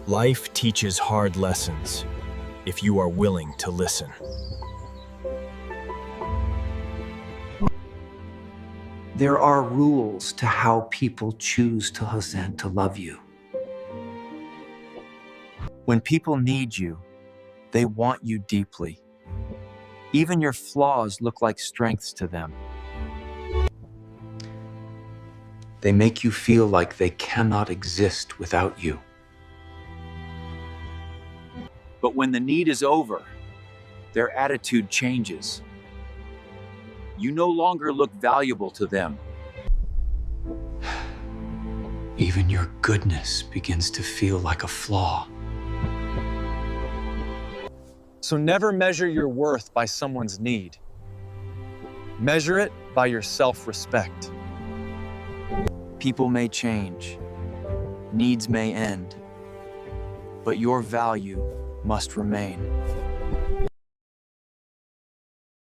Life teaches hard lessons if you are willing to listen. There are rules to how people choose to listen, to love you. When people need you, they want you deeply. Even your flaws look like strengths to them. They make you feel like they cannot exist without you. But when the need is over, their attitude changes. You no longer look valuable to them. Even your goodness begins to feel like a flaw. So never measure your worth by someone's need. Measure it by your self-respect. People may change, needs may end, but your value must remain.